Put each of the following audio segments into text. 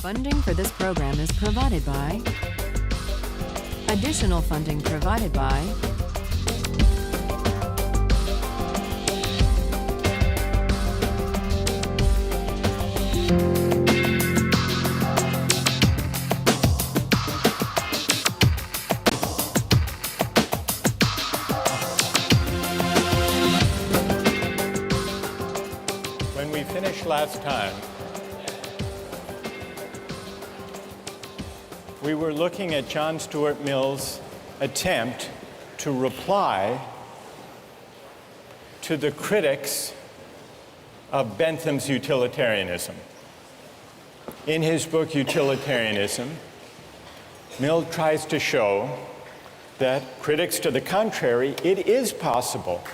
Funding for this program is provided by. Additional funding provided by. When we finished last time, we were looking at John Stuart Mill's attempt to reply to the critics of Bentham's utilitarianism. In his book, Utilitarianism, Mill tries to show that critics to the contrary, it is possible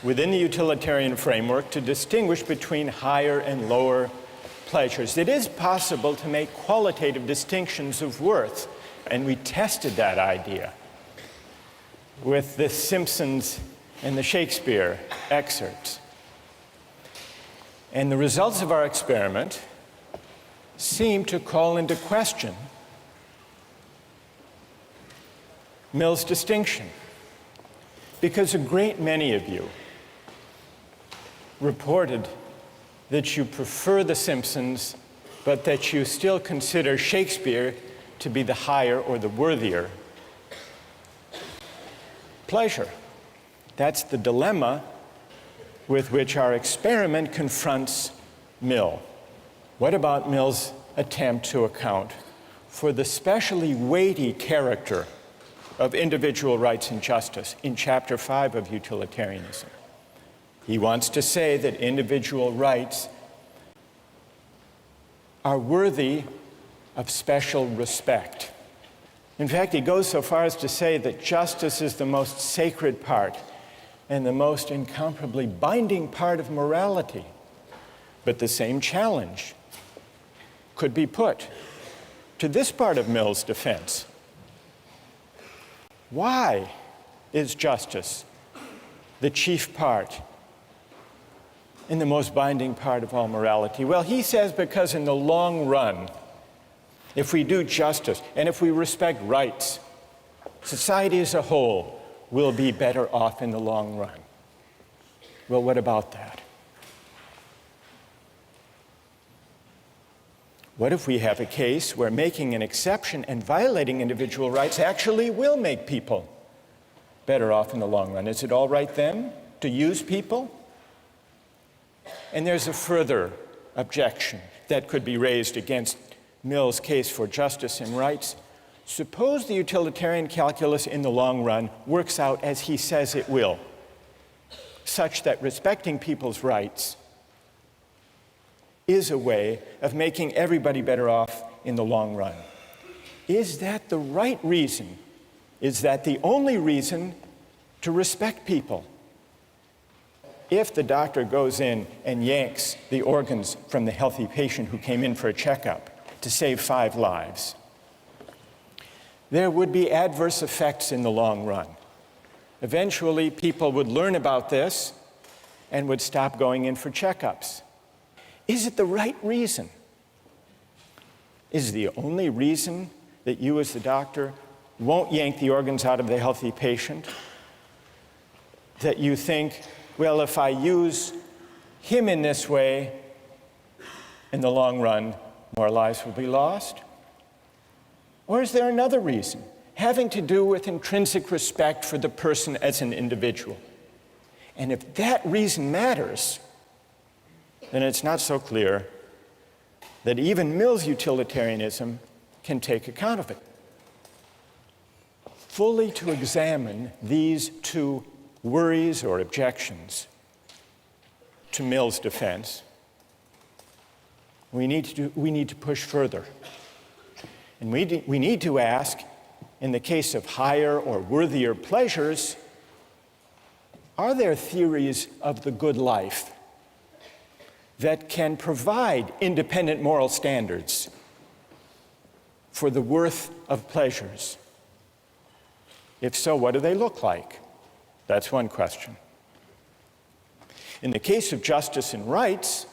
within the utilitarian framework to distinguish between higher and lower pleasures. It is possible to make qualitative distinctions of worth, and we tested that idea with the Simpsons and the Shakespeare excerpts. And the results of our experiment seem to call into question Mill's distinction, because a great many of you reported that you prefer the Simpsons, but that you still consider Shakespeare to be the higher or the worthier pleasure. That's the dilemma with which our experiment confronts Mill. What about Mill's attempt to account for the specially weighty character of individual rights and justice in Chapter 5 of Utilitarianism? He wants to say that individual rights are worthy of special respect. In fact, he goes so far as to say that justice is the most sacred part and the most incomparably binding part of morality. But the same challenge could be put to this part of Mill's defense. Why is justice the chief part and the most binding part of all morality? Well, he says because in the long run, if we do justice and if we respect rights, society as a whole will be better off in the long run. Well, what about that? What if we have a case where making an exception and violating individual rights actually will make people better off in the long run? Is it all right then to use people? And there's a further objection that could be raised against Mill's case for justice and rights. Suppose the utilitarian calculus in the long run works out as he says it will, such that respecting people's rights is a way of making everybody better off in the long run. Is that the right reason? Is that the only reason to respect people? If the doctor goes in and yanks the organs from the healthy patient who came in for a checkup to save 5 lives, there would be adverse effects in the long run. Eventually, people would learn about this and would stop going in for checkups. Is it the right reason? Is it the only reason that you as the doctor won't yank the organs out of the healthy patient? That you think, well, if I use him in this way, in the long run, more lives will be lost? Or is there another reason, having to do with intrinsic respect for the person as an individual? And if that reason matters, then it's not so clear that even Mill's utilitarianism can take account of it. Fully to examine these two worries or objections to Mill's defense, we need to push further. And we need to ask, in the case of higher or worthier pleasures, are there theories of the good life that can provide independent moral standards for the worth of pleasures? If so, what do they look like? That's one question. In the case of justice and rights,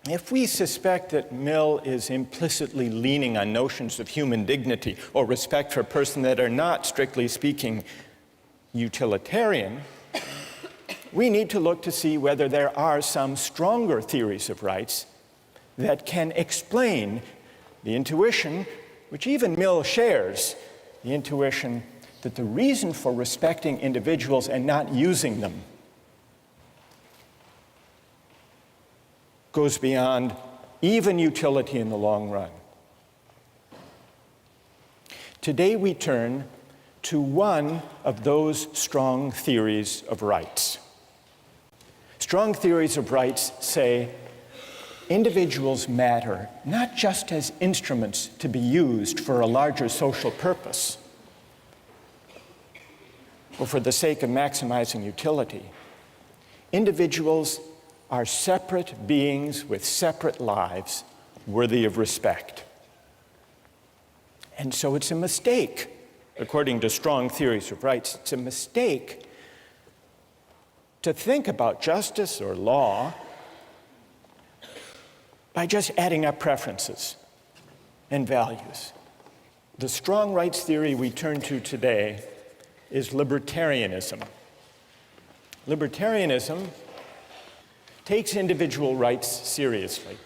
If we suspect that Mill is implicitly leaning on notions of human dignity or respect for a person that are not, strictly speaking, utilitarian, we need to look to see whether there are some stronger theories of rights that can explain the intuition, which even Mill shares, the intuition that the reason for respecting individuals and not using them goes beyond even utility in the long run. Today we turn to one of those strong theories of rights. Strong theories of rights say individuals matter not just as instruments to be used for a larger social purpose or for the sake of maximizing utility. Individuals are separate beings with separate lives worthy of respect. And so it's a mistake, according to strong theories of rights, it's a mistake to think about justice or law by just adding up preferences and values. The strong rights theory we turn to today is libertarianism. Libertarianism takes individual rights seriously.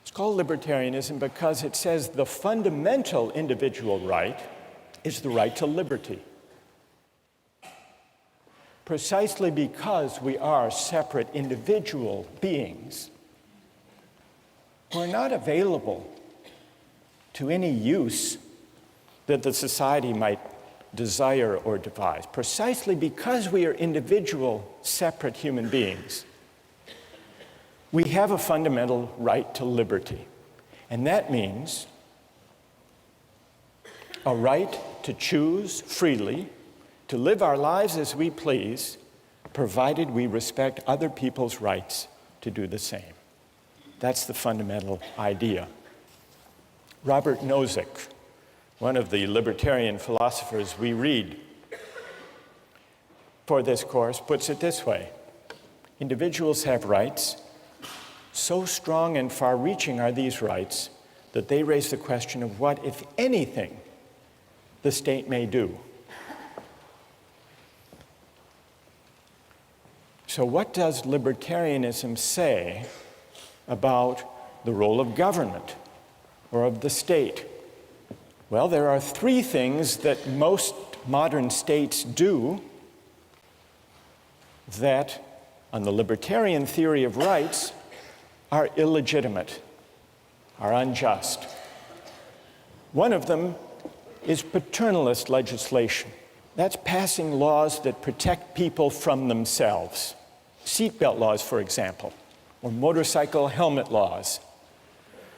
It's called libertarianism because it says the fundamental individual right is the right to liberty. Precisely because we are separate individual beings, we're not available to any use that the society might desire or devise. Precisely because we are individual, separate human beings, we have a fundamental right to liberty. And that means a right to choose freely, to live our lives as we please, provided we respect other people's rights to do the same. That's the fundamental idea. Robert Nozick, one of the libertarian philosophers we read for this course, puts it this way: individuals have rights. So strong and far-reaching are these rights that they raise the question of what, if anything, the state may do. So what does libertarianism say about the role of government or of the state? Well, there are three things that most modern states do that, on the libertarian theory of rights, are illegitimate, are unjust. One of them is paternalist legislation. That's passing laws that protect people from themselves. Seatbelt laws, for example, or motorcycle helmet laws.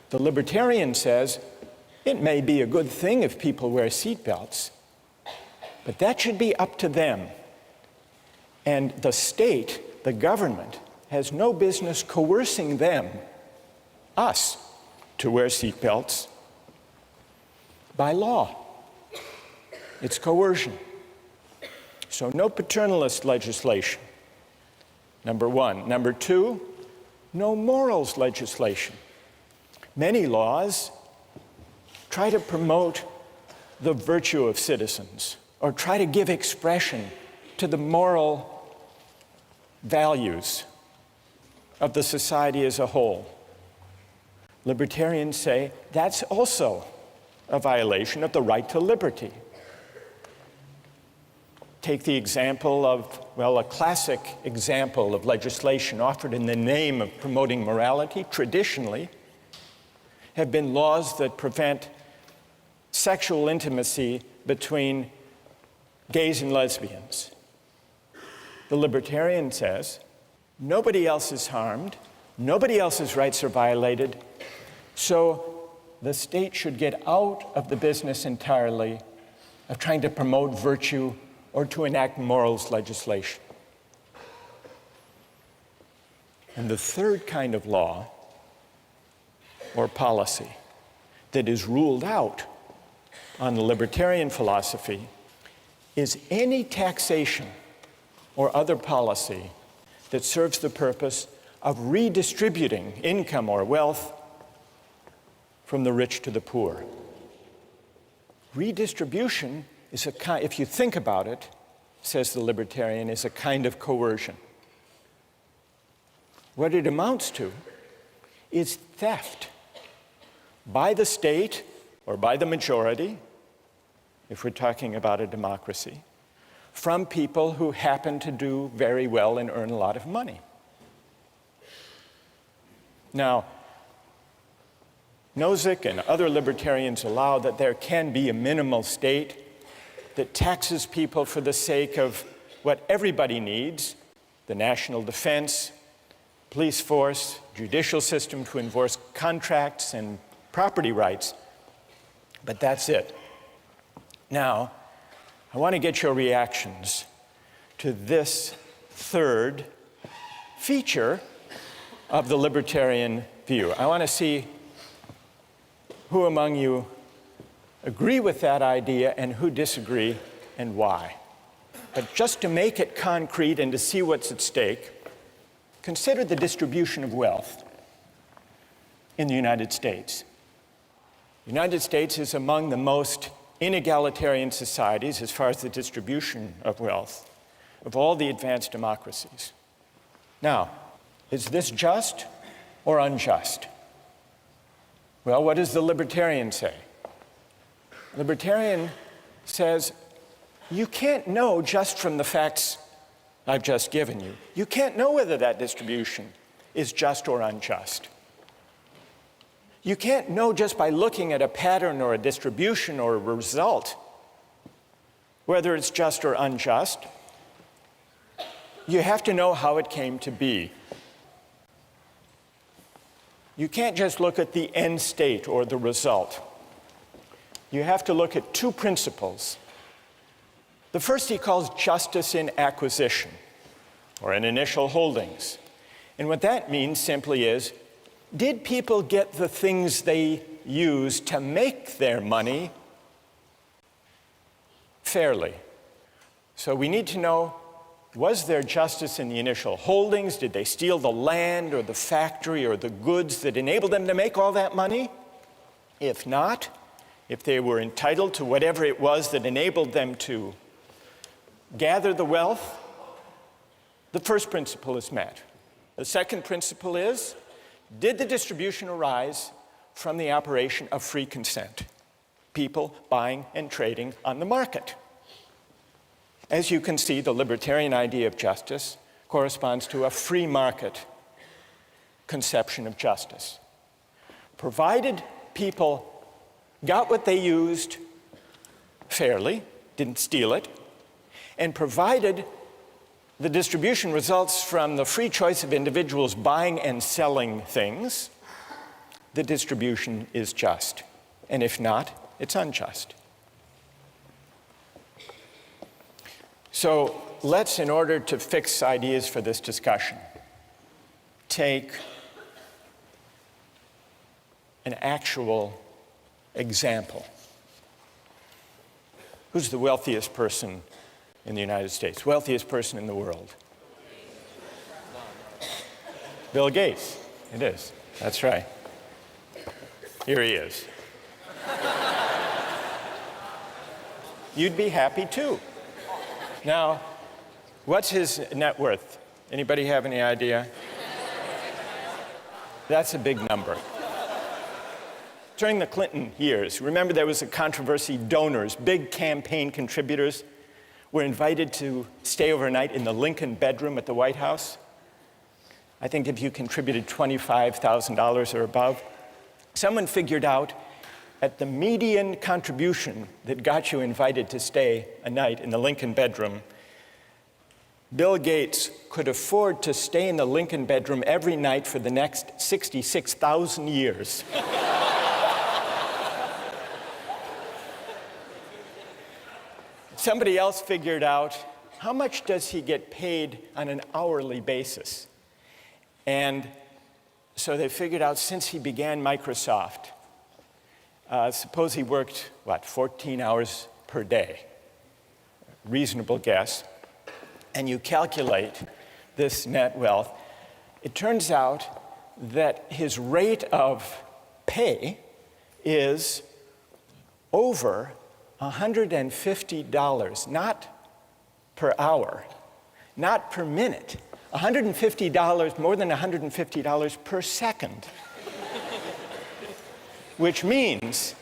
The libertarian says it may be a good thing if people wear seatbelts, but that should be up to them. And the state, the government, has no business coercing them, us, to wear seatbelts by law. It's coercion. So no paternalist legislation, number one. Number two, no morals legislation. Many laws try to promote the virtue of citizens or try to give expression to the moral values of the society as a whole. Libertarians say that's also a violation of the right to liberty. Take the example of, well, a classic example of legislation offered in the name of promoting morality, traditionally, have been laws that prevent sexual intimacy between gays and lesbians. The libertarian says, nobody else is harmed, nobody else's rights are violated, so the state should get out of the business entirely of trying to promote virtue or to enact morals legislation. And the third kind of law or policy that is ruled out on the libertarian philosophy is any taxation or other policy that serves the purpose of redistributing income or wealth from the rich to the poor. Redistribution is a kind, if you think about it, says the libertarian, is a kind of coercion. What it amounts to is theft by the state or by the majority, if we're talking about a democracy, from people who happen to do very well and earn a lot of money. Now, Nozick and other libertarians allow that there can be a minimal state that taxes people for the sake of what everybody needs, the national defense, police force, judicial system to enforce contracts and property rights, but that's it. Now, I want to get your reactions to this third feature of the libertarian view. I want to see who among you agree with that idea and who disagree and why. But just to make it concrete and to see what's at stake, consider the distribution of wealth in the United States. The United States is among the most inegalitarian societies as far as the distribution of wealth of all the advanced democracies. Now, is this just or unjust? Well, what does the libertarian say? Libertarian says, you can't know just from the facts I've just given you. You can't know whether that distribution is just or unjust. You can't know just by looking at a pattern or a distribution or a result whether it's just or unjust. You have to know how it came to be. You can't just look at the end state or the result. You have to look at two principles. The first he calls justice in acquisition, or in initial holdings. And what that means simply is, did people get the things they used to make their money fairly? So we need to know, was there justice in the initial holdings? Did they steal the land or the factory or the goods that enabled them to make all that money? If not, if they were entitled to whatever it was that enabled them to gather the wealth, the first principle is met. The second principle is, did the distribution arise from the operation of free consent? People buying and trading on the market. As you can see, the libertarian idea of justice corresponds to a free market conception of justice. Provided people got what they used fairly, didn't steal it, and provided the distribution results from the free choice of individuals buying and selling things, the distribution is just. And if not, it's unjust. So let's, in order to fix ideas for this discussion, take an actual example. Who's the wealthiest person in the United States? Wealthiest person in the world? Bill Gates. It is. That's right. Here he is. You'd be happy too. Now, what's his net worth? Anybody have any idea? That's a big number. During the Clinton years, remember there was a controversy. Donors, big campaign contributors, were invited to stay overnight in the Lincoln bedroom at the White House. I think if you contributed $25,000 or above, someone figured out at the median contribution that got you invited to stay a night in the Lincoln bedroom, Bill Gates could afford to stay in the Lincoln bedroom every night for the next 66,000 years. Somebody else figured out, how much does he get paid on an hourly basis? And so they figured out, since he began Microsoft, suppose he worked, 14 hours per day. Reasonable guess. And you calculate this net wealth. it turns out that his rate of pay is over $150, not per hour, not per minute, $150, more than $150 per second. Which means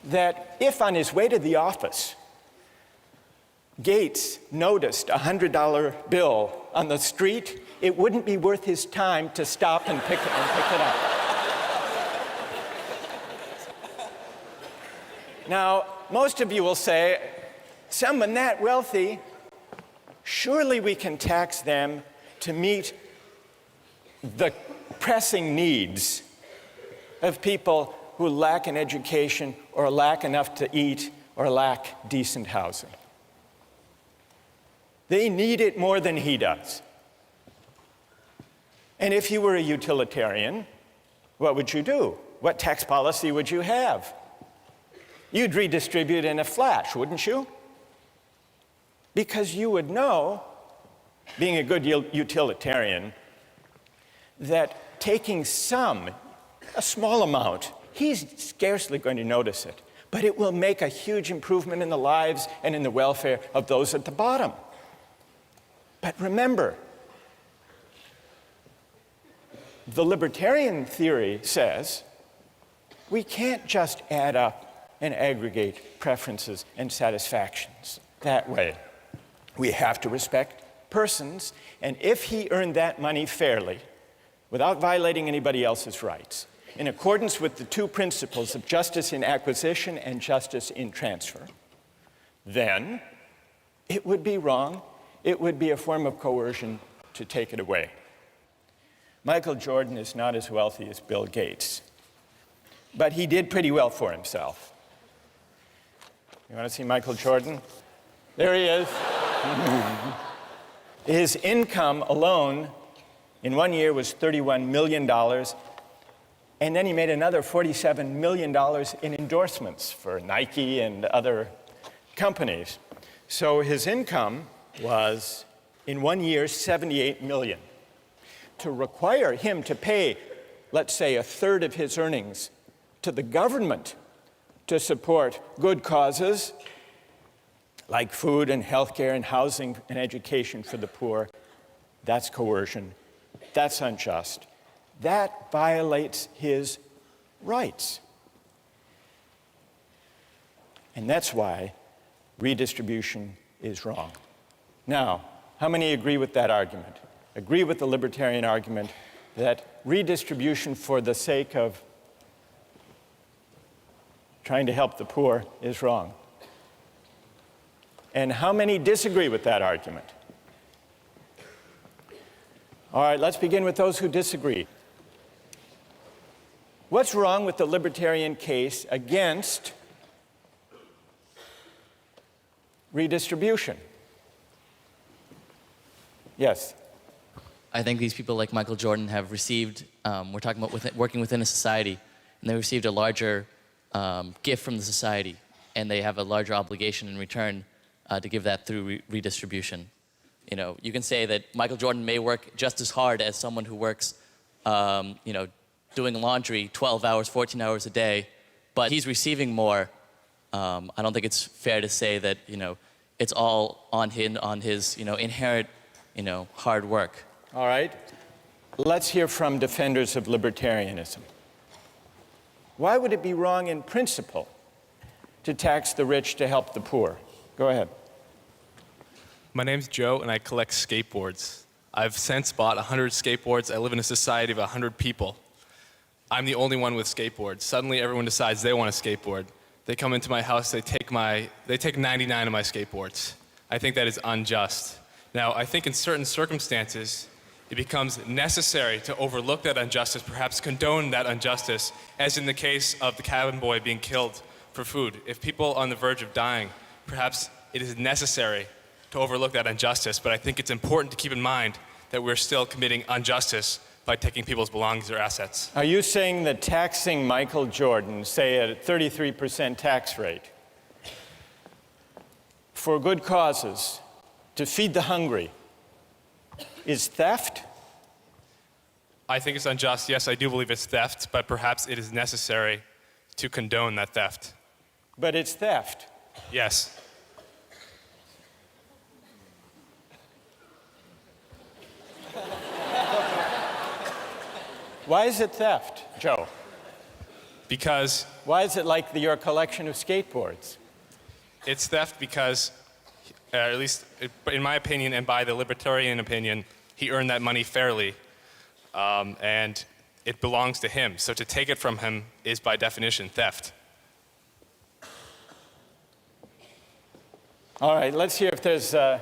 that if on his way to the office, Gates noticed a $100 bill on the street, it wouldn't be worth his time to stop and pick it up. Now, most of you will say, someone that wealthy, surely we can tax them to meet the pressing needs of people who lack an education or lack enough to eat or lack decent housing. They need it more than he does. And if you were a utilitarian, what would you do? What tax policy would you have? You'd redistribute in a flash, wouldn't you? Because you would know, being a good utilitarian, that taking a small amount, he's scarcely going to notice it, but it will make a huge improvement in the lives and in the welfare of those at the bottom. But remember, the libertarian theory says we can't just add up and aggregate preferences and satisfactions that way. We have to respect persons, and if he earned that money fairly, without violating anybody else's rights, in accordance with the two principles of justice in acquisition and justice in transfer, then it would be wrong. It would be a form of coercion to take it away. Michael Jordan is not as wealthy as Bill Gates, but he did pretty well for himself. You want to see Michael Jordan? There he is. His income alone in 1 year was $31 million, and then he made another $47 million in endorsements for Nike and other companies. So his income was, in 1 year, $78 million. To require him to pay, let's say, a third of his earnings to the government to support good causes like food and healthcare and housing and education for the poor, that's coercion. That's unjust. That violates his rights. And that's why redistribution is wrong. Now, how many agree with that argument? Agree with the libertarian argument that redistribution for the sake of trying to help the poor is wrong? And how many disagree with that argument? All right, let's begin with those who disagree. What's wrong with the libertarian case against redistribution? Yes. I think these people like Michael Jordan have received, we're talking about working within a society, and they received a larger gift from the society, and they have a larger obligation in return to give that through redistribution. You know, you can say that Michael Jordan may work just as hard as someone who works, doing laundry 12 hours, 14 hours a day, but he's receiving more. I don't think it's fair to say that, it's all on his inherent, hard work. All right. Let's hear from defenders of libertarianism. Why would it be wrong in principle to tax the rich to help the poor? Go ahead. My name's Joe, and I collect skateboards. I've since bought 100 skateboards. I live in a society of 100 people. I'm the only one with skateboards. Suddenly, everyone decides they want a skateboard. They come into my house, they take 99 of my skateboards. I think that is unjust. Now, I think in certain circumstances, it becomes necessary to overlook that injustice, perhaps condone that injustice, as in the case of the cabin boy being killed for food. If people are on the verge of dying, perhaps it is necessary to overlook that injustice, but I think it's important to keep in mind that we're still committing injustice by taking people's belongings or assets. Are you saying that taxing Michael Jordan, say at a 33% tax rate, for good causes, to feed the hungry, is theft? I think it's unjust. Yes, I do believe it's theft, but perhaps it is necessary to condone that theft. But it's theft. Yes. Why is it theft, Joe? Because Why is it like your collection of skateboards? it's theft because, at least in my opinion and by the libertarian opinion, he earned that money fairly, and it belongs to him. So to take it from him is by definition theft. All right, let's hear if there's, who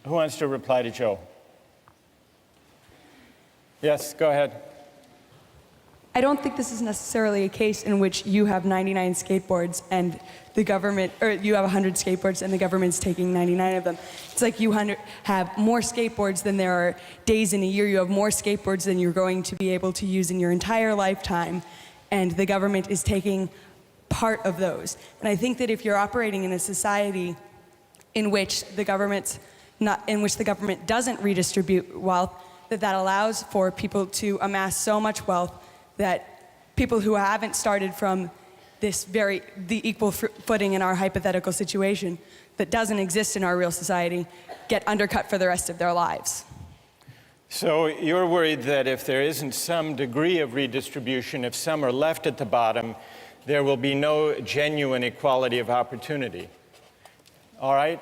wants to reply to Joe? Yes, go ahead. I don't think this is necessarily a case in which you have 99 skateboards and the government, or you have 100 skateboards and the government's taking 99 of them. It's like you have more skateboards than there are days in a year. You have more skateboards than you're going to be able to use in your entire lifetime, and the government is taking part of those. And I think that if you're operating in a society in which the government doesn't redistribute wealth, that allows for people to amass so much wealth that people who haven't started from the equal footing in our hypothetical situation that doesn't exist in our real society get undercut for the rest of their lives. So you're worried that if there isn't some degree of redistribution, if some are left at the bottom, there will be no genuine equality of opportunity. All right?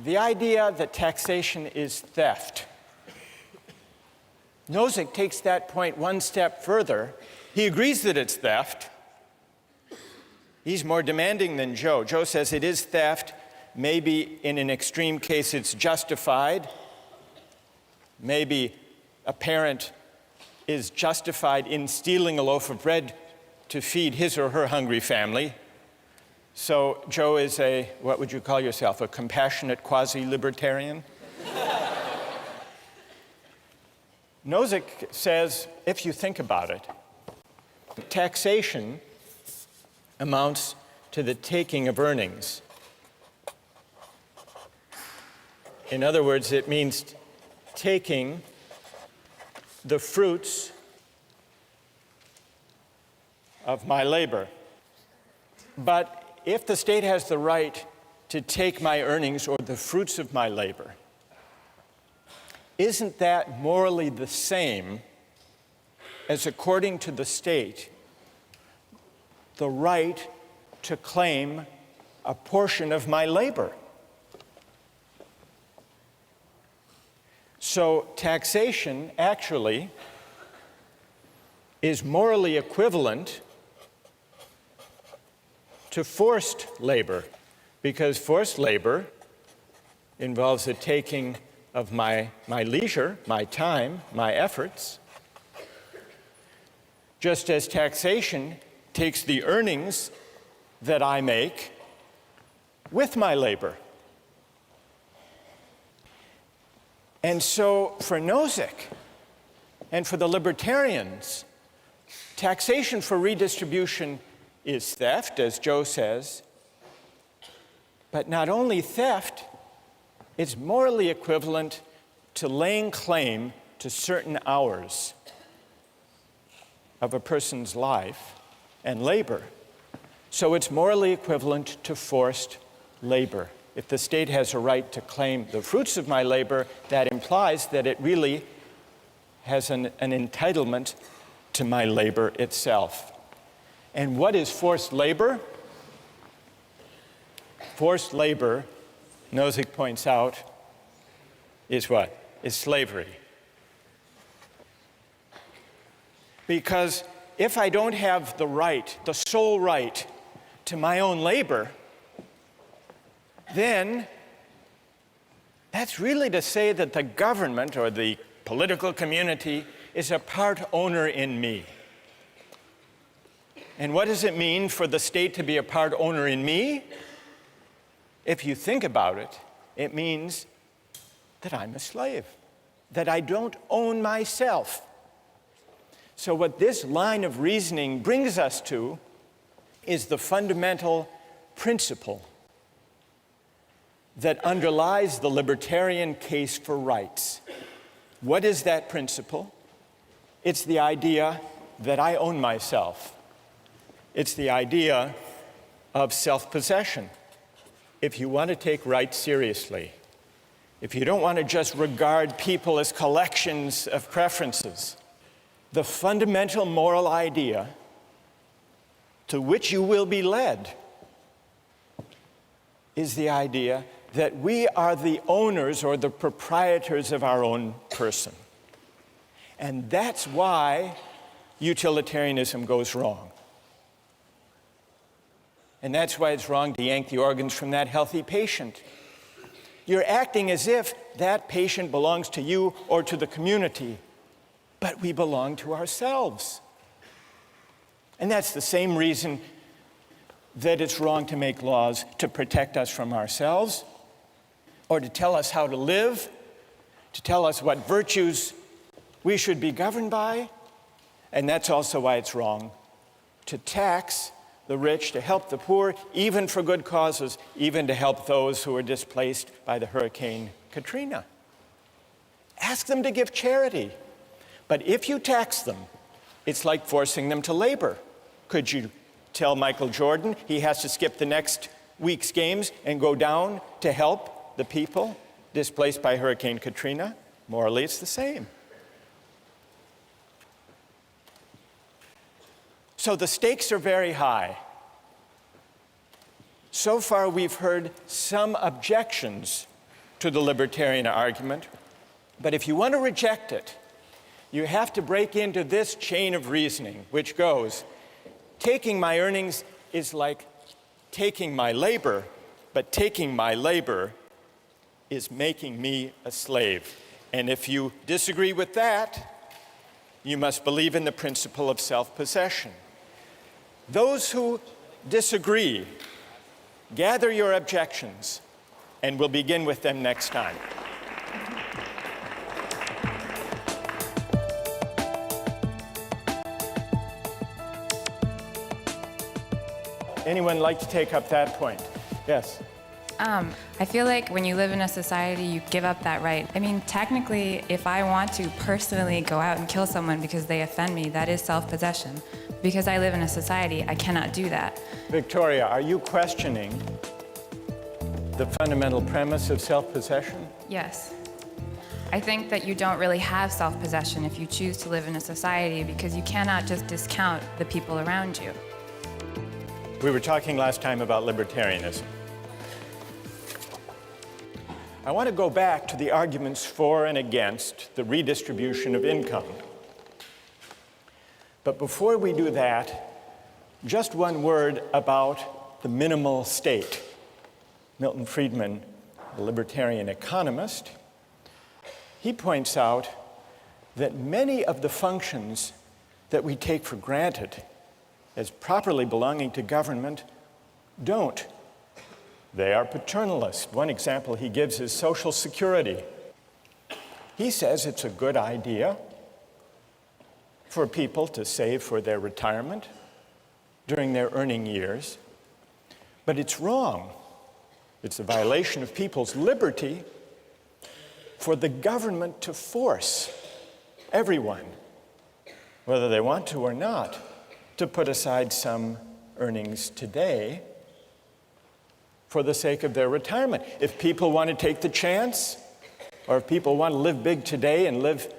The idea that taxation is theft. Nozick takes that point one step further. He agrees that it's theft. He's more demanding than Joe. Joe says it is theft. Maybe in an extreme case it's justified. Maybe a parent is justified in stealing a loaf of bread to feed his or her hungry family. So Joe is what would you call yourself, a compassionate quasi-libertarian? Nozick says, if you think about it, taxation amounts to the taking of earnings. In other words, it means taking the fruits of my labor. But if the state has the right to take my earnings or the fruits of my labor, isn't that morally the same as, according to the state, the right to claim a portion of my labor? So taxation actually is morally equivalent to forced labor, because forced labor involves the taking of my leisure, my time, my efforts, just as taxation takes the earnings that I make with my labor. And so for Nozick and for the libertarians, taxation for redistribution is theft, as Joe says, but not only theft, it's morally equivalent to laying claim to certain hours of a person's life and labor. So it's morally equivalent to forced labor. If the state has a right to claim the fruits of my labor, that implies that it really has an entitlement to my labor itself. And what is forced labor? Forced labor, Nozick points out, is what? Is slavery. Because if I don't have the right, the sole right to my own labor, then that's really to say that the government or the political community is a part owner in me. And what does it mean for the state to be a part owner in me? If you think about it, it means that I'm a slave, that I don't own myself. So what this line of reasoning brings us to is the fundamental principle that underlies the libertarian case for rights. What is that principle? It's the idea that I own myself. It's the idea of self-possession. If you want to take rights seriously, if you don't want to just regard people as collections of preferences, the fundamental moral idea to which you will be led is the idea that we are the owners or the proprietors of our own person. And that's why utilitarianism goes wrong. And that's why it's wrong to yank the organs from that healthy patient. You're acting as if that patient belongs to you or to the community, but we belong to ourselves. And that's the same reason that it's wrong to make laws to protect us from ourselves, or to tell us how to live, to tell us what virtues we should be governed by. And that's also why it's wrong to tax the rich, to help the poor, even for good causes, even to help those who were displaced by the Hurricane Katrina. Ask them to give charity. But if you tax them, it's like forcing them to labor. Could you tell Michael Jordan he has to skip the next week's games and go down to help the people displaced by Hurricane Katrina? Morally, it's the same. So the stakes are very high. So far, we've heard some objections to the libertarian argument, but if you want to reject it, you have to break into this chain of reasoning, which goes, taking my earnings is like taking my labor, but taking my labor is making me a slave. And if you disagree with that, you must believe in the principle of self-possession. Those who disagree, gather your objections, and we'll begin with them next time. Anyone like to take up that point? Yes. I feel like when you live in a society, you give up that right. I mean, technically, if I want to personally go out and kill someone because they offend me, that is self-possession. Because I live in a society, I cannot do that. Victoria, are you questioning the fundamental premise of self-possession? Yes. I think that you don't really have self-possession if you choose to live in a society because you cannot just discount the people around you. We were talking last time about libertarianism. I want to go back to the arguments for and against the redistribution of income. But before we do that, just one word about the minimal state. Milton Friedman, the libertarian economist, he points out that many of the functions that we take for granted as properly belonging to government don't. They are paternalist. One example he gives is Social Security. He says it's a good idea for people to save for their retirement during their earning years, but it's wrong. It's a violation of people's liberty for the government to force everyone, whether they want to or not, to put aside some earnings today for the sake of their retirement. If people want to take the chance, or if people want to live big today and live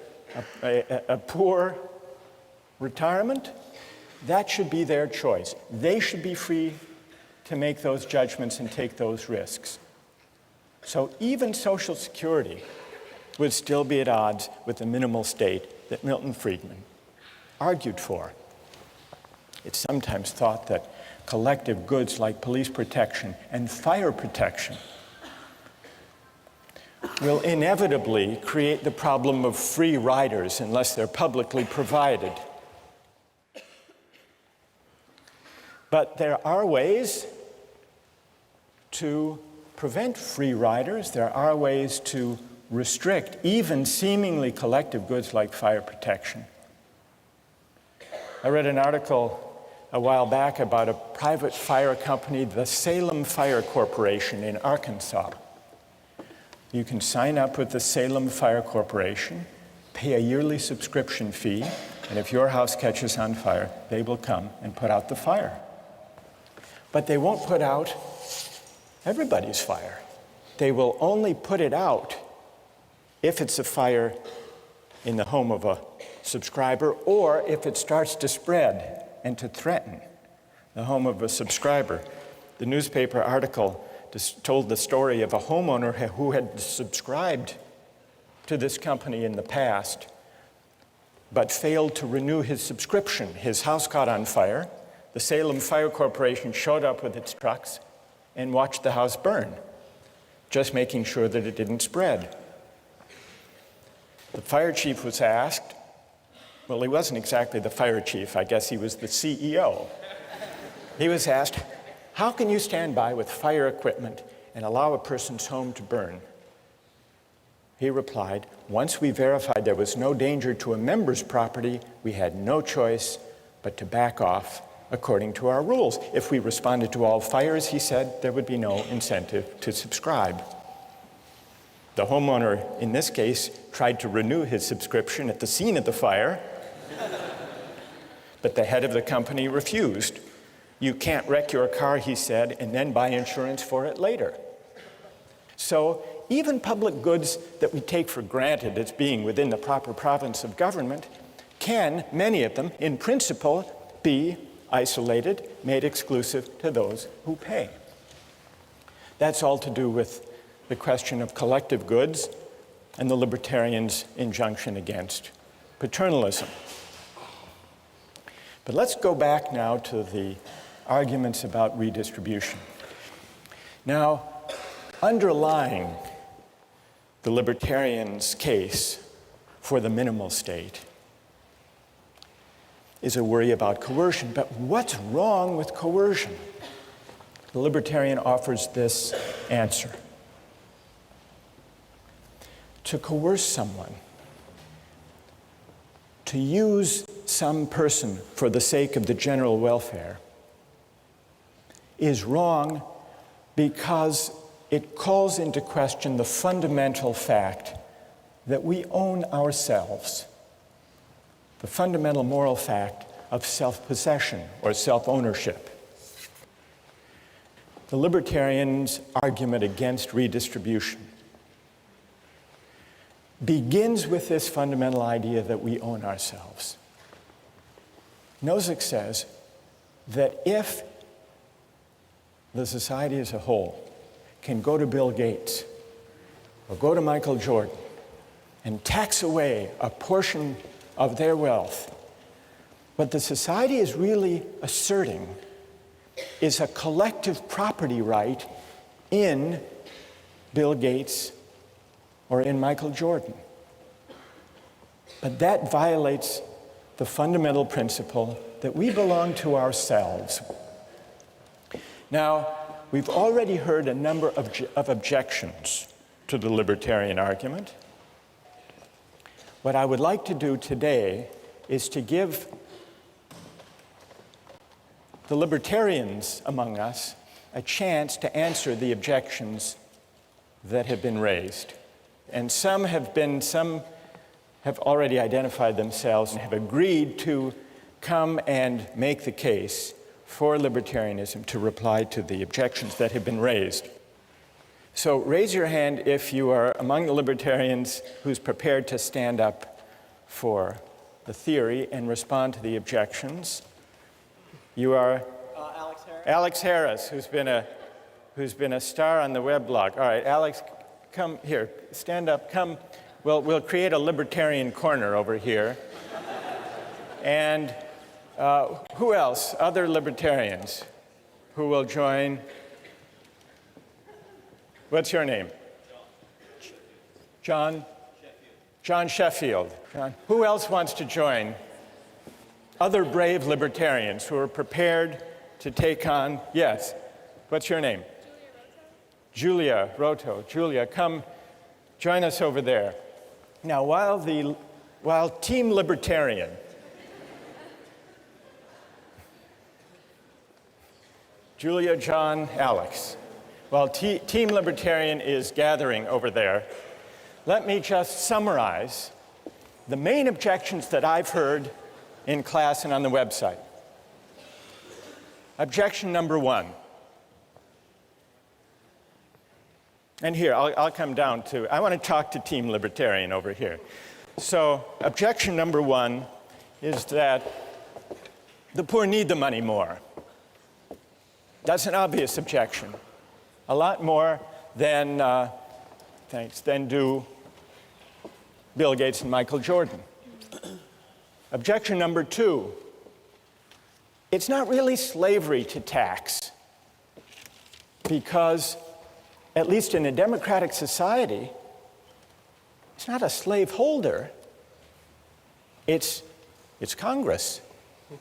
a poor retirement, that should be their choice. They should be free to make those judgments and take those risks. So even Social Security would still be at odds with the minimal state that Milton Friedman argued for. It's sometimes thought that collective goods like police protection and fire protection will inevitably create the problem of free riders unless they're publicly provided. But there are ways to prevent free riders. There are ways to restrict even seemingly collective goods like fire protection. I read an article a while back about a private fire company, the Salem Fire Corporation in Arkansas. You can sign up with the Salem Fire Corporation, pay a yearly subscription fee, and if your house catches on fire, they will come and put out the fire. But they won't put out everybody's fire. They will only put it out if it's a fire in the home of a subscriber, or if it starts to spread and to threaten the home of a subscriber. The newspaper article told the story of a homeowner who had subscribed to this company in the past, but failed to renew his subscription. His house caught on fire. The Salem Fire Corporation showed up with its trucks and watched the house burn, just making sure that it didn't spread. The fire chief was asked, well, he wasn't exactly the fire chief, I guess he was the CEO. He was asked, how can you stand by with fire equipment and allow a person's home to burn? He replied, once we verified there was no danger to a member's property, we had no choice but to back off according to our rules. If we responded to all fires, he said, there would be no incentive to subscribe. The homeowner, in this case, tried to renew his subscription at the scene of the fire, but the head of the company refused. You can't wreck your car, he said, and then buy insurance for it later. So even public goods that we take for granted as being within the proper province of government can, many of them, in principle, be isolated, made exclusive to those who pay. That's all to do with the question of collective goods and the libertarians' injunction against paternalism. But let's go back now to the arguments about redistribution. Now, underlying the libertarians' case for the minimal state is a worry about coercion. But what's wrong with coercion? The libertarian offers this answer. To coerce someone, to use some person for the sake of the general welfare, is wrong because it calls into question the fundamental fact that we own ourselves, the fundamental moral fact of self-possession or self-ownership. The libertarians' argument against redistribution begins with this fundamental idea that we own ourselves. Nozick says that if the society as a whole can go to Bill Gates or go to Michael Jordan and tax away a portion of their wealth, what the society is really asserting is a collective property right in Bill Gates or in Michael Jordan. But that violates the fundamental principle that we belong to ourselves. Now, we've already heard a number of objections to the libertarian argument. What I would like to do today is to give the libertarians among us a chance to answer the objections that have been raised. And some have already identified themselves and have agreed to come and make the case for libertarianism to reply to the objections that have been raised. So raise your hand if you are among the libertarians who's prepared to stand up for the theory and respond to the objections. You are Alex Harris, who's been a star on the weblog. All right, Alex, come here, stand up, come. We'll create a libertarian corner over here. And who else? Other libertarians who will join? What's your name? John? John Sheffield. John. Who else wants to join? Other brave libertarians who are prepared to take on, yes. What's your name? Julia Roto. Julia, come join us over there. Now, while Team Libertarian Julia, John, Alex. While Team Libertarian is gathering over there, let me just summarize the main objections that I've heard in class and on the website. Objection number one. And here, I'll come down to, I want to talk to Team Libertarian over here. So, objection number one is that the poor need the money more. That's an obvious objection. A lot more than do Bill Gates and Michael Jordan. Objection number two, it's not really slavery to tax, because at least in a democratic society, it's not a slaveholder, it's Congress.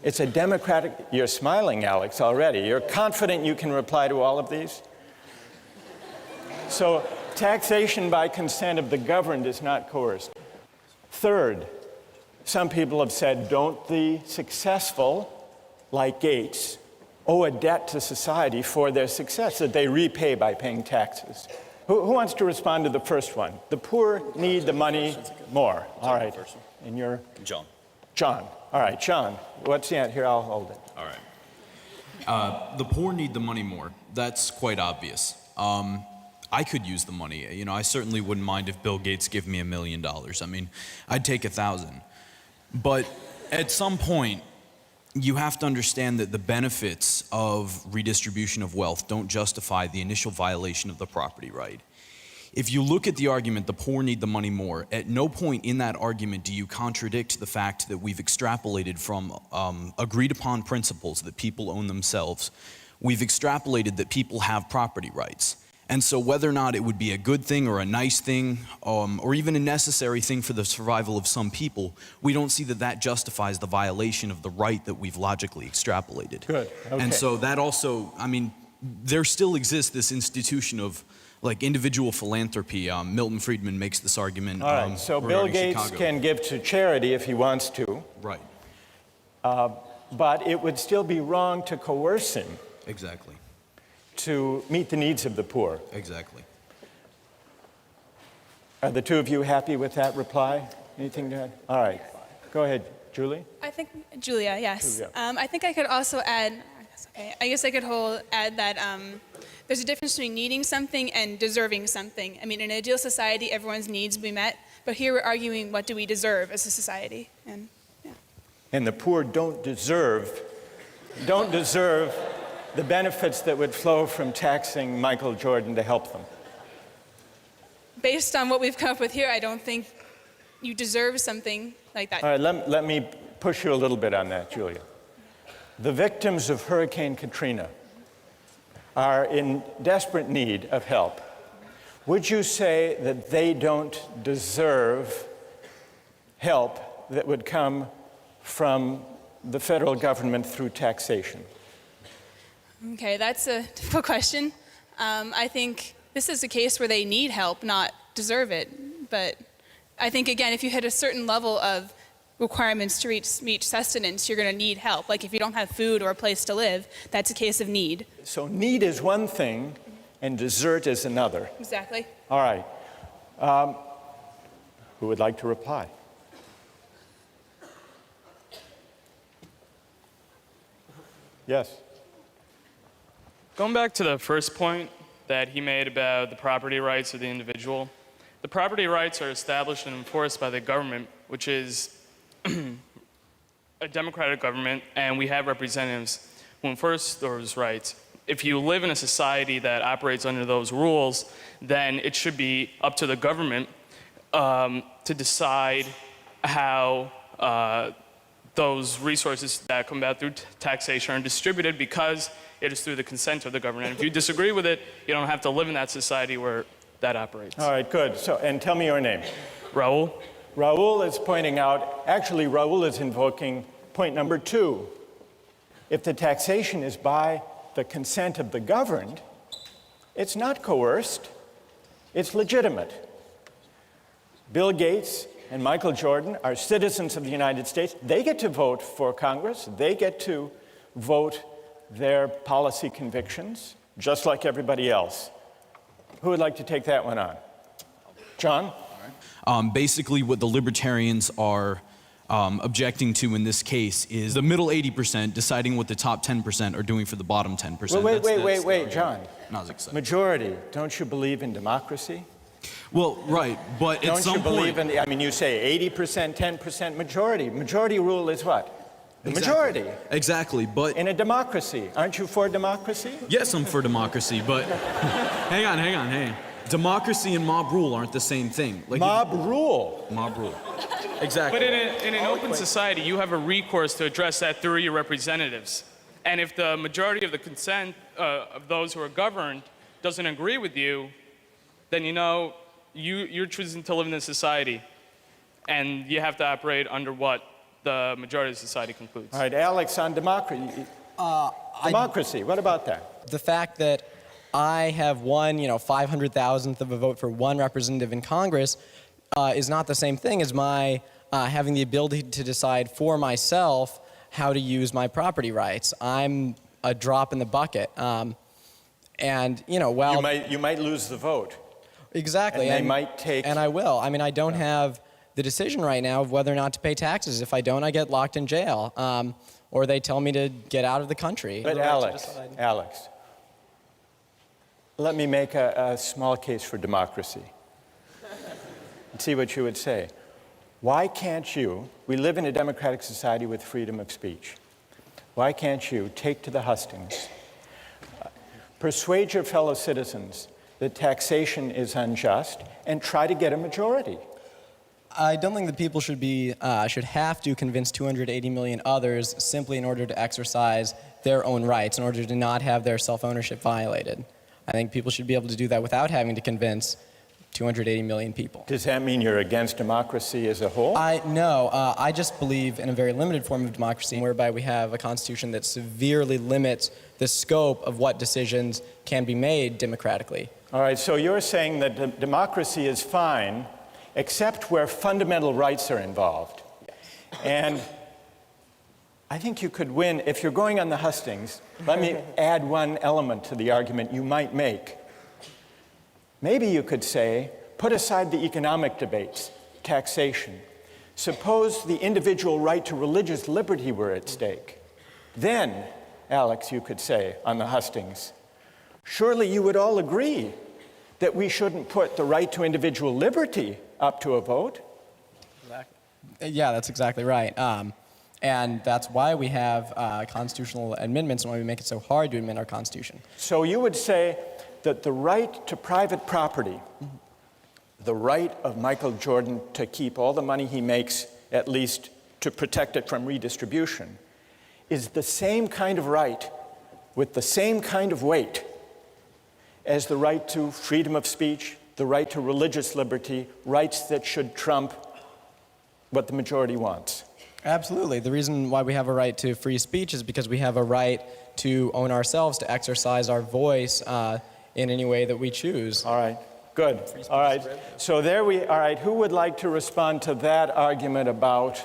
It's a democratic, you're smiling, Alex, already. You're confident you can reply to all of these? So, taxation by consent of the governed is not coerced. Third, some people have said, don't the successful, like Gates, owe a debt to society for their success that they repay by paying taxes? Who wants to respond to the first one? The poor need the money more. All right. And you're? John. John. All right, John. What's the answer? Here, I'll hold it. All right. The poor need the money more. That's quite obvious. I could use the money. You know, I certainly wouldn't mind if Bill Gates gave me $1 million. I mean, I'd take 1,000. But at some point, you have to understand that the benefits of redistribution of wealth don't justify the initial violation of the property right. If you look at the argument, the poor need the money more, at no point in that argument do you contradict the fact that we've extrapolated from agreed upon principles that people own themselves. We've extrapolated that people have property rights. And so whether or not it would be a good thing or a nice thing, or even a necessary thing for the survival of some people, we don't see that that justifies the violation of the right that we've logically extrapolated. Good, okay. And so that also, I mean, there still exists this institution of like individual philanthropy. Milton Friedman makes this argument. All right, so Bill Gates can give to charity if he wants to. Right. But it would still be wrong to coerce him. Exactly. To meet the needs of the poor. Exactly. Are the two of you happy with that reply? Anything to add? All right. Go ahead, Julie. I think, Julia, yes. Julia. I think I could also add, I guess I could add that there's a difference between needing something and deserving something. I mean, in an ideal society, everyone's needs will be met, but here we're arguing what do we deserve as a society. And, yeah. And the poor don't deserve the benefits that would flow from taxing Michael Jordan to help them. Based on what we've come up with here, I don't think you deserve something like that. All right, let me push you a little bit on that, Julia. The victims of Hurricane Katrina are in desperate need of help. Would you say that they don't deserve help that would come from the federal government through taxation? Okay, that's a difficult question. I think this is a case where they need help, not deserve it. But I think, again, if you hit a certain level of requirements to reach sustenance, you're going to need help. Like if you don't have food or a place to live, that's a case of need. So need is one thing, and desert is another. Exactly. All right. Who would like to reply? Yes. Going back to the first point that he made about the property rights of the individual, the property rights are established and enforced by the government, which is a democratic government, and we have representatives who enforce those rights. If you live in a society that operates under those rules, then it should be up to the government to decide how those resources that come out through taxation are distributed, because it is through the consent of the government. And if you disagree with it, you don't have to live in that society where that operates. All right, good. So, and tell me your name. Raul? Raul is pointing out, actually Raul is invoking point number 2. If the taxation is by the consent of the governed, it's not coerced, it's legitimate. Bill Gates and Michael Jordan are citizens of the United States. They get to vote for Congress. They get to vote their policy convictions. just like everybody else. Who would like to take that one on? John? Basically, what the Libertarians are objecting to in this case is the middle 80% deciding what the top 10% are doing for the bottom 10%. Wait, John. Nozick said. Majority, don't you believe in democracy? Well, right, but at some Don't you believe point... in, I mean, you say 80%, 10% majority. Majority rule is what? The majority. Exactly, but... In a democracy. Aren't you for democracy? Yes, I'm for democracy, but... hang on. Democracy and mob rule aren't the same thing. Like mob rule? Mob rule. Exactly. But in an open society, you have a recourse to address that through your representatives. And if the majority of the consent of those who are governed doesn't agree with you, then you're choosing to live in a society, and you have to operate under what the majority of society concludes. All right, Alex, on democracy. Democracy, what about that? The fact that I have won, 500,000th of a vote for one representative in Congress is not the same thing as my having the ability to decide for myself how to use my property rights. I'm a drop in the bucket. While... You might lose the vote. Exactly. And they might take... And I will. I mean, I don't have the decision right now of whether or not to pay taxes. If I don't, I get locked in jail. Or they tell me to get out of the country. But Alex, let me make a small case for democracy and see what you would say. Why can't you, we live in a democratic society with freedom of speech. Why can't you take to the hustings, persuade your fellow citizens that taxation is unjust, and try to get a majority? I don't think that people should have to convince 280 million others simply in order to exercise their own rights, in order to not have their self-ownership violated. I think people should be able to do that without having to convince 280 million people. Does that mean you're against democracy as a whole? No, I just believe in a very limited form of democracy whereby we have a constitution that severely limits the scope of what decisions can be made democratically. All right, so you're saying that democracy is fine except where fundamental rights are involved. And I think you could win, if you're going on the hustings, let me add one element to the argument you might make. Maybe you could say, put aside the economic debates, taxation. Suppose the individual right to religious liberty were at stake. Then, Alex, you could say on the hustings, surely you would all agree that we shouldn't put the right to individual liberty up to a vote. Exactly. Yeah, that's exactly right. And that's why we have constitutional amendments and why we make it so hard to amend our Constitution. So you would say that the right to private property, the right of Michael Jordan to keep all the money he makes, at least to protect it from redistribution, is the same kind of right with the same kind of weight as the right to freedom of speech, the right to religious liberty, rights that should trump what the majority wants. Absolutely. The reason why we have a right to free speech is because we have a right to own ourselves, to exercise our voice in any way that we choose. All right, good. All right, so all right, who would like to respond to that argument about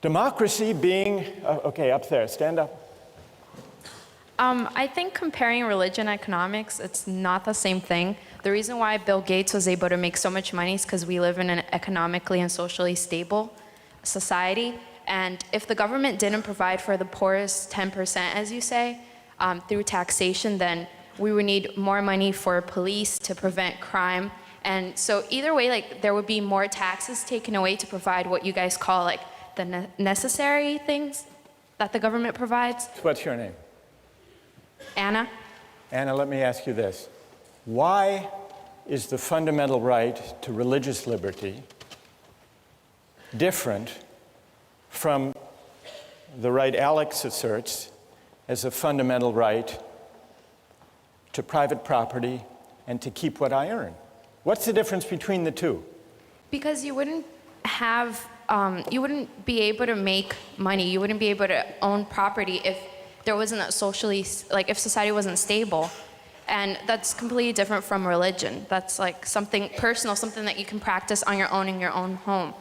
democracy being, okay, up there, stand up. I think comparing religion and economics, it's not the same thing. The reason why Bill Gates was able to make so much money is because we live in an economically and socially stable society. And if the government didn't provide for the poorest 10%, as you say, through taxation, then we would need more money for police to prevent crime. And so either way, there would be more taxes taken away to provide what you guys call the necessary things that the government provides. What's your name? Anna. Anna, let me ask you this. Why is the fundamental right to religious liberty different from the right Alex asserts as a fundamental right to private property and to keep what I earn? What's the difference between the two? Because you wouldn't have, you wouldn't be able to make money, you wouldn't be able to own property if there wasn't a socially, if society wasn't stable. And that's completely different from religion. That's something personal, something that you can practice on your own in your own home.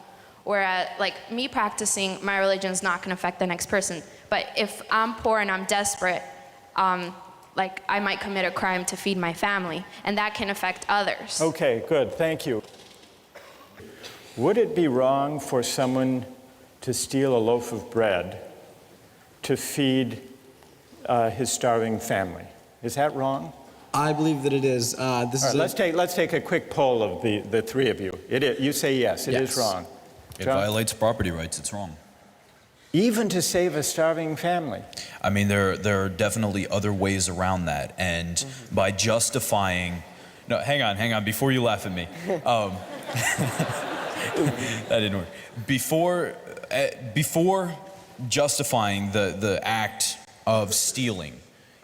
Whereas, me practicing my religion is not going to affect the next person. But if I'm poor and I'm desperate, like I might commit a crime to feed my family, and that can affect others. Okay, good, thank you. Would it be wrong for someone to steal a loaf of bread to feed his starving family? Is that wrong? I believe that it is. Let's take a quick poll of the three of you. You say yes, it is wrong. It John? violates property rights. It's wrong. Even to save a starving family? I mean, there are definitely other ways around that, and by justifying, no, hang on, before you laugh at me, that didn't work. Before justifying the act of stealing,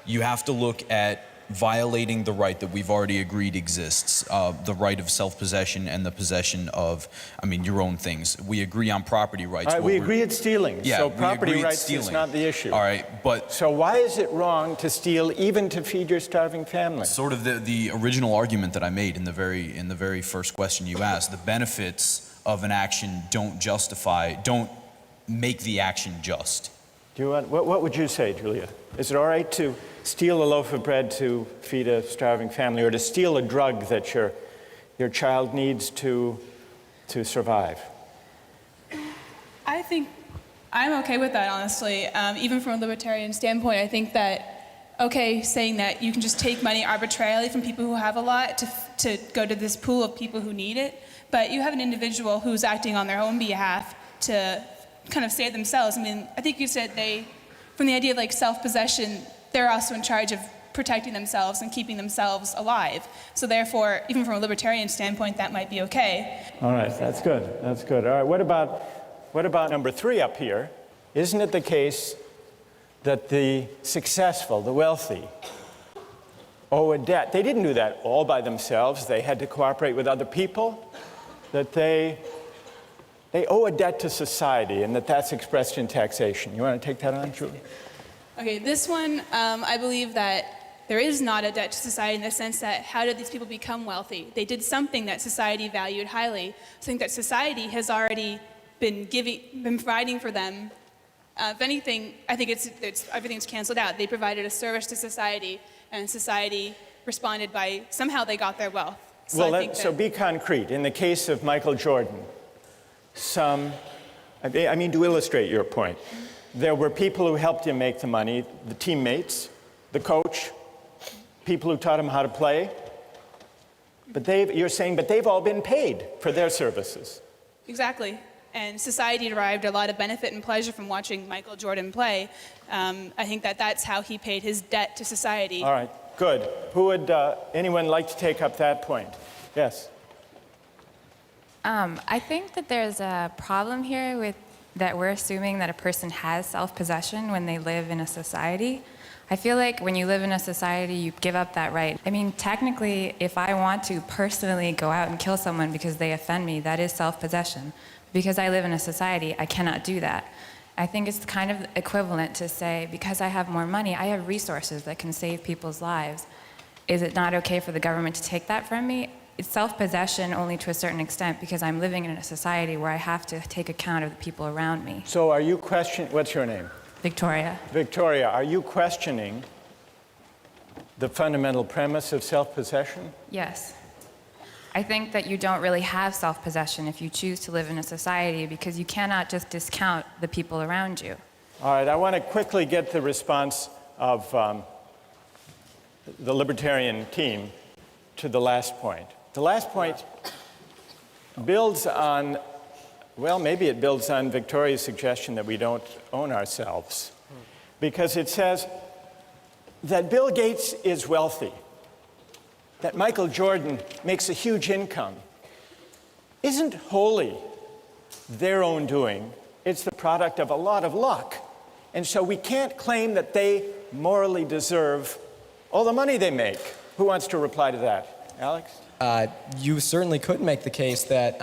you have to look at violating the right that we've already agreed exists, the right of self-possession and the possession of, your own things. We agree on property rights. All right, we agree it's stealing, Yeah, so we property agree it's rights stealing. is not the issue. All right, but So why is it wrong to steal even to feed your starving family? sort of the original argument that I made in the very first question you asked, the benefits of an action don't make the action just. What would you say, Julia? Is it all right to steal a loaf of bread to feed a starving family, or to steal a drug that your child needs to survive? I think I'm okay with that, honestly. Even from a libertarian standpoint, I think that, okay, saying that you can just take money arbitrarily from people who have a lot to go to this pool of people who need it, but you have an individual who's acting on their own behalf to kind of save themselves. I mean, I think you said from the idea of like self-possession, they're also in charge of protecting themselves and keeping themselves alive. So therefore, even from a libertarian standpoint, that might be okay. All right, that's good. That's good. All right, what about number 3 up here? Isn't it the case that the successful, the wealthy, owe a debt? They didn't do that all by themselves. They had to cooperate with other people. That they owe a debt to society, and that's expressed in taxation. You want to take that on, Julie? Okay, this one, I believe that there is not a debt to society in the sense that how did these people become wealthy? They did something that society valued highly, something that society has already been providing for them. If anything, I think everything's canceled out. They provided a service to society, and society responded by somehow they got their wealth. So be concrete. In the case of Michael Jordan, to illustrate your point, there were people who helped him make the money, the teammates, the coach, people who taught him how to play. But you're saying they've all been paid for their services. Exactly. And society derived a lot of benefit and pleasure from watching Michael Jordan play. I think that's how he paid his debt to society. All right, good. Who would anyone like to take up that point? Yes. I think that there's a problem here with that we're assuming that a person has self-possession when they live in a society. I feel like when you live in a society, you give up that right. I mean, technically, if I want to personally go out and kill someone because they offend me, that is self-possession. Because I live in a society, I cannot do that. I think it's kind of equivalent to say, because I have more money, I have resources that can save people's lives. Is it not okay for the government to take that from me? It's self-possession only to a certain extent because I'm living in a society where I have to take account of the people around me. So are you questioning, what's your name? Victoria. Victoria, are you questioning the fundamental premise of self-possession? Yes. I think that you don't really have self-possession if you choose to live in a society because you cannot just discount the people around you. All right, I want to quickly get the response of the Libertarian team to the last point. The last point builds on, well, maybe it builds on Victoria's suggestion that we don't own ourselves, because it says that Bill Gates is wealthy, that Michael Jordan makes a huge income, isn't wholly their own doing. It's the product of a lot of luck. And so we can't claim that they morally deserve all the money they make. Who wants to reply to that? Alex? You certainly could make the case that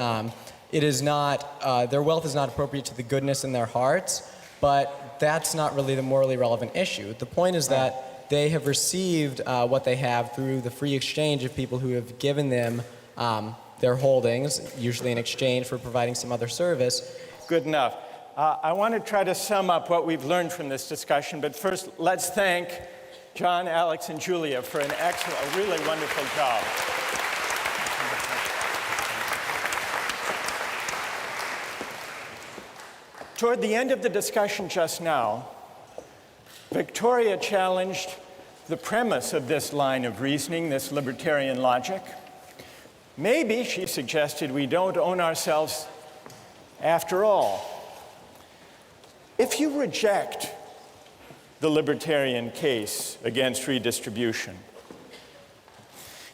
it is not, their wealth is not appropriate to the goodness in their hearts, but that's not really the morally relevant issue. The point is that they have received what they have through the free exchange of people who have given them their holdings, usually in exchange for providing some other service. Good enough. I want to try to sum up what we've learned from this discussion, but first let's thank John, Alex, and Julia for an excellent, a really wonderful job. Toward the end of the discussion just now, Victoria challenged the premise of this line of reasoning, this libertarian logic. Maybe, she suggested, we don't own ourselves after all. If you reject the libertarian case against redistribution,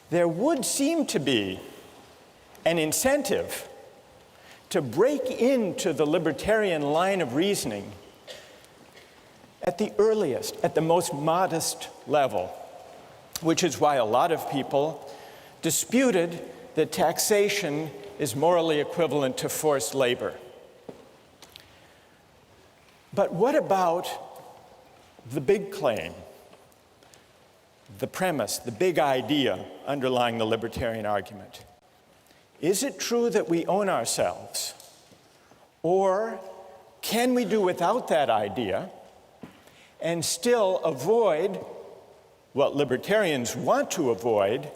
there would seem to be an incentive to break into the libertarian line of reasoning at the earliest, at the most modest level, which is why a lot of people disputed that taxation is morally equivalent to forced labor. But what about the big claim, the premise, the big idea underlying the libertarian argument? Is it true that we own ourselves? Or can we do without that idea and still avoid what libertarians want to avoid,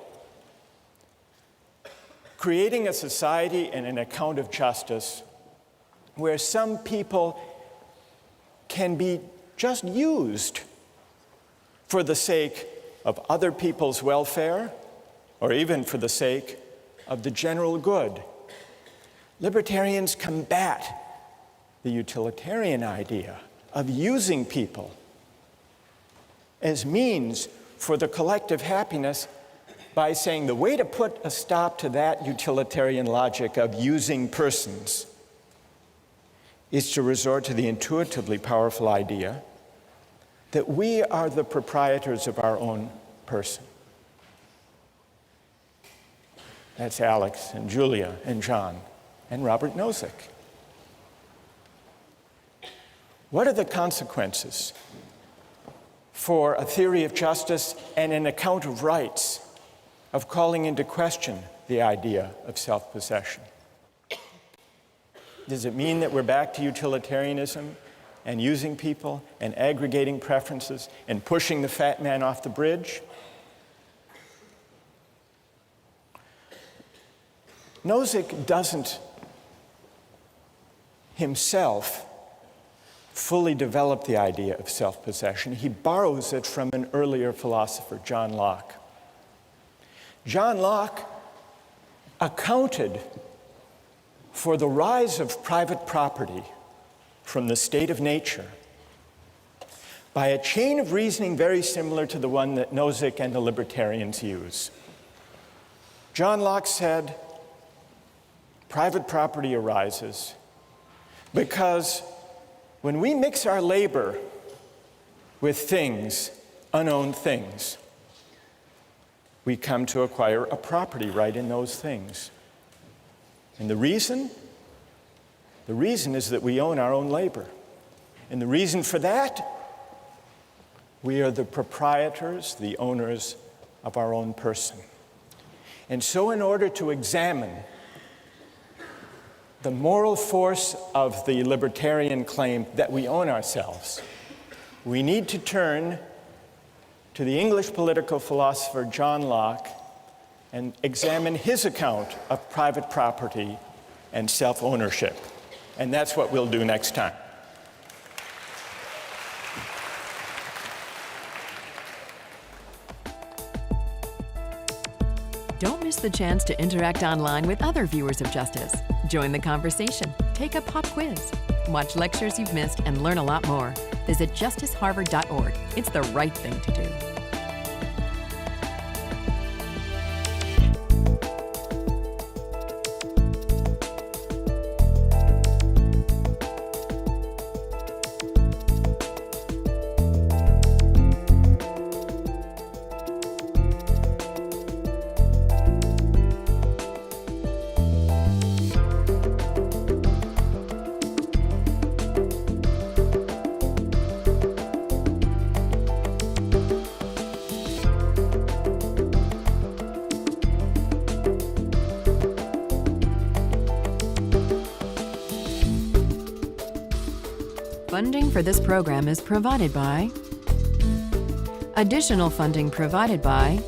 creating a society and an account of justice where some people can be just used for the sake of other people's welfare or even for the sake of the general good? Libertarians combat the utilitarian idea of using people as means for the collective happiness by saying the way to put a stop to that utilitarian logic of using persons is to resort to the intuitively powerful idea that we are the proprietors of our own person. That's Alex and Julia and John and Robert Nozick. What are the consequences for a theory of justice and an account of rights of calling into question the idea of self-possession? Does it mean that we're back to utilitarianism and using people and aggregating preferences and pushing the fat man off the bridge? Nozick doesn't himself fully develop the idea of self-possession. He borrows it from an earlier philosopher, John Locke. John Locke accounted for the rise of private property from the state of nature by a chain of reasoning very similar to the one that Nozick and the libertarians use. John Locke said, private property arises because when we mix our labor with things, unowned things, we come to acquire a property right in those things. And the reason is that we own our own labor. And the reason for that, we are the proprietors, the owners of our own person. And so in order to examine the moral force of the libertarian claim that we own ourselves, we need to turn to the English political philosopher John Locke and examine his account of private property and self-ownership. And that's what we'll do next time. Don't miss the chance to interact online with other viewers of Justice. Join the conversation, take a pop quiz, watch lectures you've missed, and learn a lot more. Visit justiceharvard.org. It's the right thing to do. Funding for this program is provided by Additional funding provided by